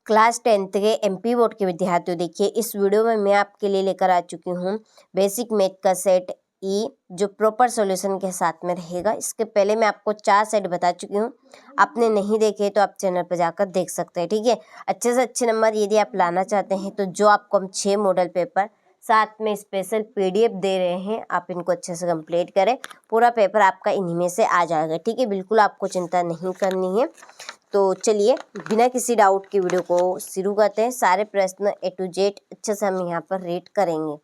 Class 10th के MP board के विद्यार्थियों, देखिए इस वीडियो में मैं आपके लिए लेकर आ चुकी हूँ बेसिक मैथ का सेट ई, जो प्रॉपर सॉल्यूशन के साथ में रहेगा। इसके पहले मैं आपको 4 सेट बता चुकी हूँ, आपने नहीं देखे तो आप चैनल पर जाकर देख सकते हैं। ठीक है, अच्छे से अच्छे नंबर यदि आप लाना चाहते हैं तो जो आपको हम 6 मॉडल पेपर साथ में स्पेशल पीडीएफ दे रहे हैं, आप इनको अच्छे से कंप्लीट करें। पूरा पेपर आपका इन्हीं में से आ जाएगा। ठीक है, बिल्कुल आपको चिंता नहीं करनी है। तो चलिए बिना किसी डाउट के वीडियो को शुरू करते हैं। सारे प्रश्न ए टू जेड अच्छे से हम यहाँ पर रीड करेंगे।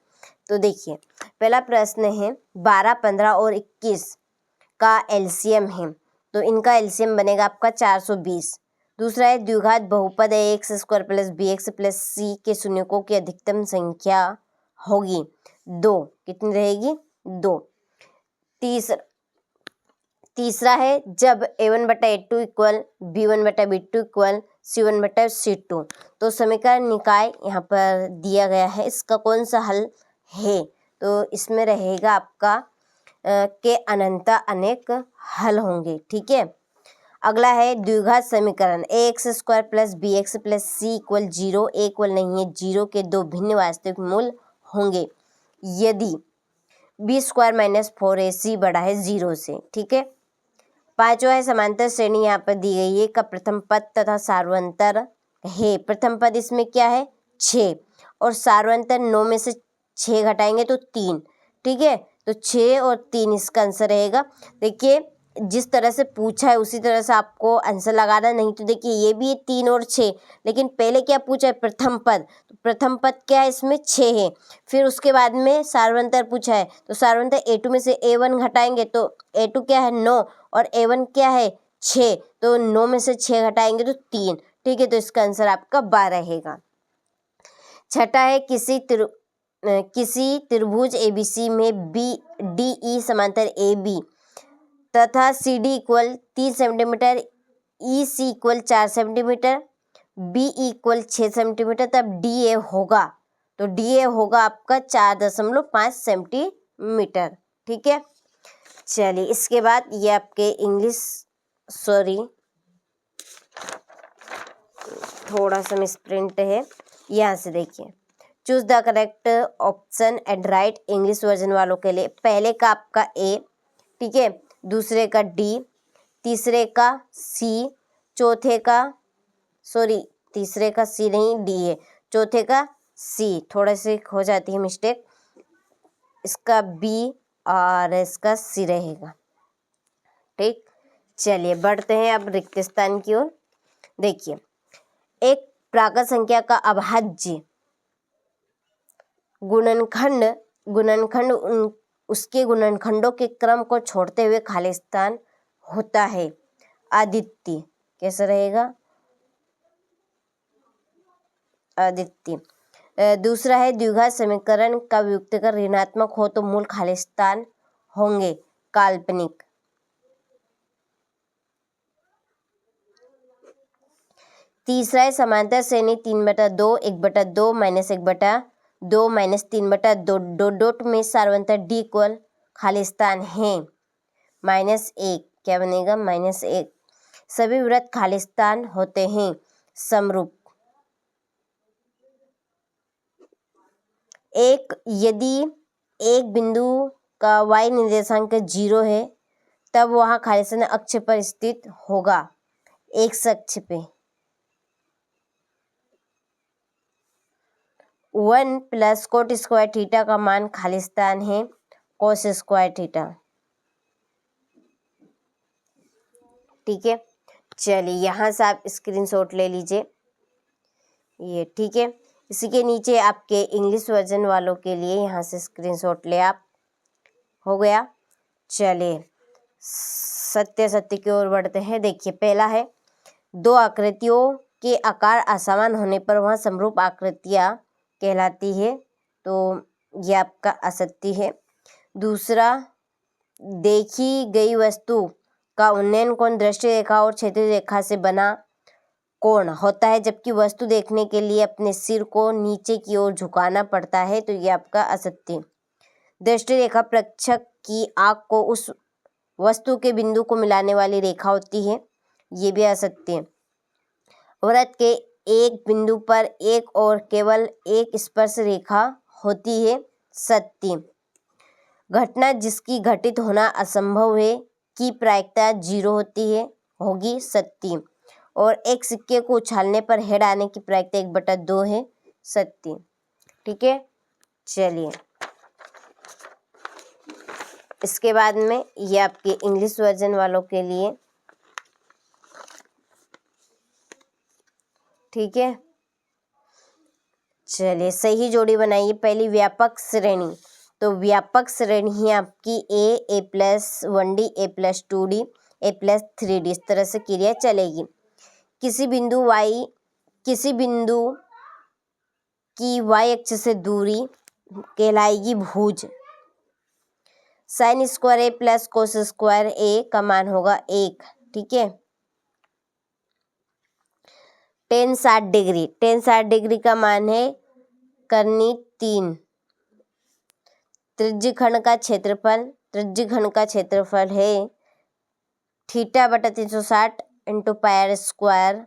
तो देखिए पहला प्रश्न है 12, 15 और 21 का एलसीएम है, तो इनका एलसीएम बनेगा आपका 420। दूसरा है द्विघात बहुपद है x square plus b x plus c के शून्यकों की अधिकतम संख्या होगी 2, कितनी रहेगी 2। तीसरा है जब a1/a2 equal b1/b2 equal c1/c2, तो समीकरण निकाय यहाँ पर दिया गया है, इसका कौन सा हल है? तो इसमें रहेगा आपका के अनंत अनेक हल होंगे। ठीक है, अगला है द्विघात समीकरण ax square plus b x plus c equal 0 equal नहीं है 0 के 2 भिन्न वास्तविक मूल होंगे यदि बी स्क्वायर माइनस 4ac बड़ा है 0 से। ठीक है, पांचवा है समांतर श्रेणी यहाँ पर दी गई है का प्रथम पद तथा सार्वंतर है। प्रथम पद इसमें क्या है 6 और सार्वंतर 9 में से 6 घटाएंगे तो 3। ठीक है, तो 6 और 3 इसका आंसर रहेगा। देखिए जिस तरह से पूछा है उसी तरह से आपको आंसर लगाना, नहीं तो देखिए ये भी है 3 और 6, लेकिन पहले क्या पूछा है प्रथम पद, तो प्रथम पद क्या है इसमें 6 है। फिर उसके बाद में सार्वंतर पूछा है, तो सार्वंतर a2 में से a1 घटाएंगे तो a2 क्या है 9 और a1 क्या है 6, तो 9 में से 6 घटाएंगे तो 3। ठीक है, तो इसका आंसर आपका 12 रहेगा। छठा है किसी त्रिभुज एबीसी में बी डी ई समांतर ए बी तथा C D equal 3 centimetre, E C equal 4 centimetre, B equal 6 centimetre, तब डी ए होगा, तो डी ए होगा आपका 4.5 सेंटीमीटर। ठीक है, चलिए इसके बाद ये आपके थोड़ा सा मिसप्रिंट है, यहाँ से देखिए choose the correct option and right English version वालों के लिए पहले का आपका ए, ठीक है, दूसरे का डी, तीसरे का सी, तीसरे का सी नहीं डी है, चौथे का सी, थोड़े से हो जाती है मिस्टेक, इसका बी और इसका सी रहेगा। ठीक, चलिए बढ़ते हैं अब रिक्त स्थान की ओर। देखिए एक प्राकृत संख्या का अभाज्य गुणनखंड उसके गुणनखंडों के क्रम को छोड़ते हुए खाली स्थान होता है। आदित्य कैसा रहेगा आदित्य। दूसरा है द्विघात समीकरण का व्युत्क्रम ऋणात्मक हो तो मूल खाली स्थान होंगे काल्पनिक। तीसरा है समांतर श्रेणी 3/2 1/2 -1/2 -3/2 डॉट में सार्वंतर डी इक्वल खाली स्थान है -1, क्या बनेगा -1। सभी वृत्त खाली स्थान होते हैं समरूप। यदि एक बिंदु का y निर्देशांक 0 है तब वहाँ खाली स्थान अक्ष पर स्थित होगा, एक्स अक्ष पे। 1 + कोट स्क्वायर थीटा का मान खाली स्थान है कोस स्क्वायर थीटा। ठीक है, चलिए यहाँ से आप स्क्रीनशॉट ले लीजिए ये। ठीक है, इसी के नीचे आपके इंग्लिश वर्जन वालों के लिए यहाँ से स्क्रीनशॉट ले आप, हो गया। चलिए सत्य की ओर बढ़ते हैं। देखिए पहला है दो आकृतियों के आकार असमान होने पर वहाँ समरूप आकृतियाँ कहलाती है, तो ये आपका असत्य है। दूसरा, देखी गई वस्तु का उन्नयन कोण दृष्टि रेखा और क्षैतिज रेखा से बना कोण होता है, जबकि वस्तु देखने के लिए अपने सिर को नीचे की ओर झुकाना पड़ता है, तो ये आपका असत्य। दृष्टि रेखा प्रेक्षक की आँख को उस वस्तु के बिंदु को मिलाने वाली रेखा होती है, ये भी असत्य। वृत्त के एक बिंदु पर एक और केवल एक स्पर्श रेखा होती है, सत्य। घटना जिसकी घटित होना असंभव है की प्रायिकता 0 होती है, होगी, सत्य। और एक सिक्के को उछालने पर हेड आने की प्रायिकता 1/2 है, सत्य। ठीक है, चलिए इसके बाद में ये आपके इंग्लिश वर्जन वालों के लिए। ठीक है, चलिए सही जोड़ी बनाइए। पहली व्यापक श्रेणी, तो व्यापक श्रेणी है आपकी a + 1d a + 2d a + 3d, इस तरह से क्रिया चलेगी। किसी बिंदु की y अक्ष से दूरी कहलाएगी भुज। sin square a + cos square a का मान होगा 1। ठीक है, tan 60 डिग्री का मान है करनी 3। त्रिज्यखंड का क्षेत्रफल है θ/360 × πr²।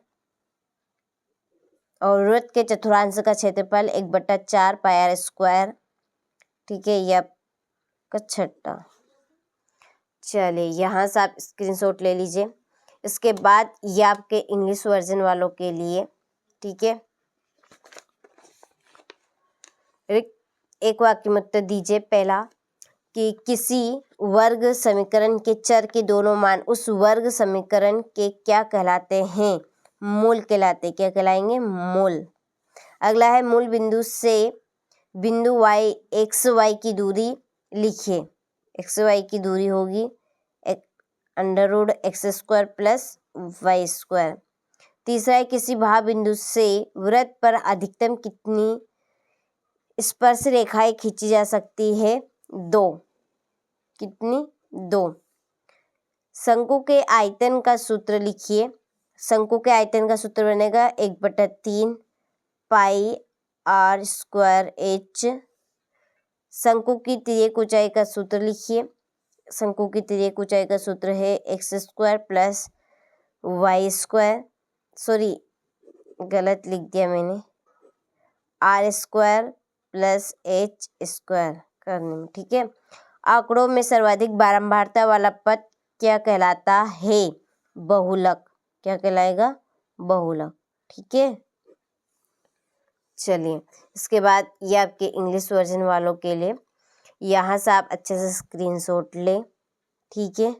और वृत्त के चतुर्थांश का क्षेत्रफल 1/4 πr²। ठीक है, ये आपका छठा। चलिए यहाँ से आप स्क्रीनशॉट ले लीजिए। इसके बाद ये आपके इंग्लिश वर्जन वालों के लिए। ठीक है, एक वाक्य में उत्तर दीजिए। पहला कि किसी वर्ग समीकरण के चर के दोनों मान उस वर्ग समीकरण के क्या कहलाते हैं, मूल कहलाते। क्या कहलाएंगे, मूल। अगला है मूल बिंदु से बिंदु y xy की दूरी लिखिए। xy की दूरी होगी √x² + y²। तीसरा है किसी भाव बिंदु से वृत्त पर अधिकतम कितनी स्पर्श रेखाएं खींची जा सकती है, 2। कितनी, 2। शंकु के आयतन का सूत्र लिखिए। शंकु के आयतन का सूत्र बनेगा 1/3 πr²h। शंकु की तिर्यक ऊंचाई का सूत्र लिखिए। शंकु की तिर्यक ऊंचाई का सूत्र है x² + y²। सॉरी, गलत लिख दिया मैंने, r² + h² करने में। ठीक है, आंकड़ों में सर्वाधिक बारंबारता वाला पद क्या कहलाता है, बहुलक। क्या कहलाएगा, बहुलक। ठीक है, चलिए इसके बाद ये आपके इंग्लिश वर्जन वालों के लिए। यहाँ से आप अच्छे से स्क्रीनशॉट लें। ठीक है,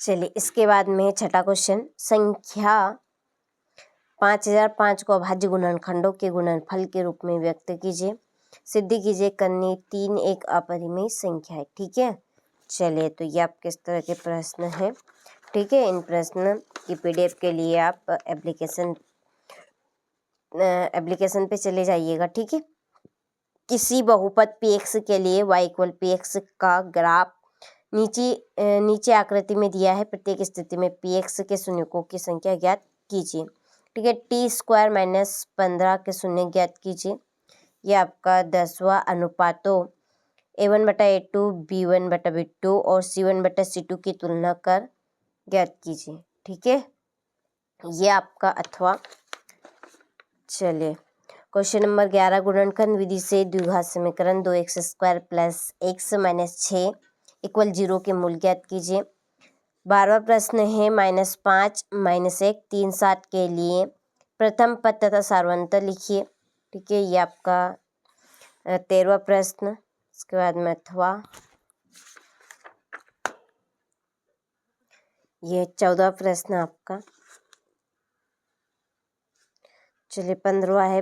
चलिए इसके बाद में छठा क्वेश्चन। संख्या 5005 को अभाज्य गुणनखंडों के गुणनफल के रूप में व्यक्त कीजिए। सिद्धि कीजिए करनी 3 एक अपरिमेय संख्या है। ठीक है, चलिए तो ये आप किस तरह के प्रश्न हैं। ठीक है, इन प्रश्न की PDF के लिए आप एप्लीकेशन पे चले जाइएगा। ठीक है, किसी बहुपद px के लिए y = px का ग्राफ नीचे आकृति में दिया है। प्रत्येक स्थिति में px के शून्यकों की संख्या ज्ञात कीजिए। ठीक है, t² - 15 के शून्य ज्ञात कीजिए। यह आपका 10वां अनुपातों a1/a2 b1/b2 और c1/c2 की तुलना कर ज्ञात कीजिए। ठीक है, ये आपका अथवा। चलिए क्वेश्चन नंबर 11। गुणनखंड विधि से द्विघात समीकरण 2x² + x - 6 = 0 के मूल ज्ञात कीजिए। 12वां प्रश्न है -5 - 1 3 7 के लिए प्रथम पद तथा सार्वंतर लिखिए। ठीक है, ये आपका 13वां प्रश्न। इसके बाद में अथवा ये 14वां प्रश्न आपका। चलिए 15वां है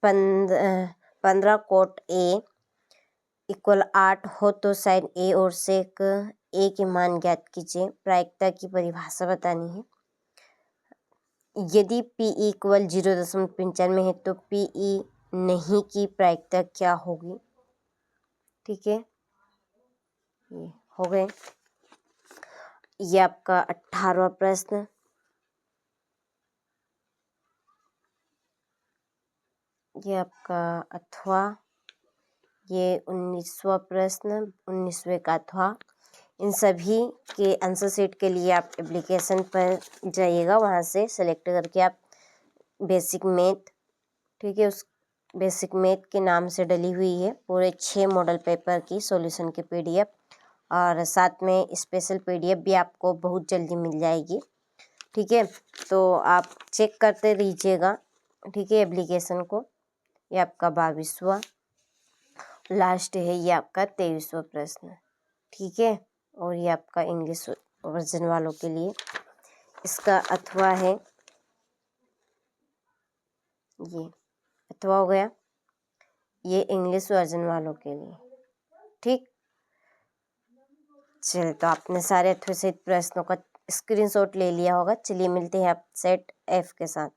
15 cot A = 8 हो तो sin A और sec A के मान ज्ञात कीजिए। प्रायिकता की परिभाषा बतानी है। यदि PE = 0.95 है तो PE नहीं की प्रायिकता क्या होगी। ठीक है, ये हो गए। ये आपका 18वां प्रश्न। ये आपका अथवा। ये 19वां प्रश्न, 19वें का अथवा। इन सभी के आंसर शीट के लिए आप एप्लीकेशन पर जाइएगा, वहाँ से सेलेक्ट करके आप बेसिक मैथ, ठीक है, उस बेसिक मैथ के नाम से डली हुई है पूरे 6 मॉडल पेपर की सॉल्यूशन की PDF, और साथ में स्पेशल PDF भी आपको बहुत जल्दी मिल जाएगी, ठीक है। तो आप चेक करते रहिएगा, ठीक है, एप्लीकेशन को। ये आपका 22वां लास्ट है, ये आपका 23वां प्रश्न, ठीक है। और ये आपका इंग्लिश वर्जन वालों के लिए इसका अथवा है, ये अथवा हो गया, ये इंग्लिश वर्जन वालों के लिए, ठीक। चलिए, तो आपने सारे अथवा सहित प्रश्नों का स्क्रीनशॉट ले लिया होगा। चलिए मिलते हैं आप सेट F के साथ।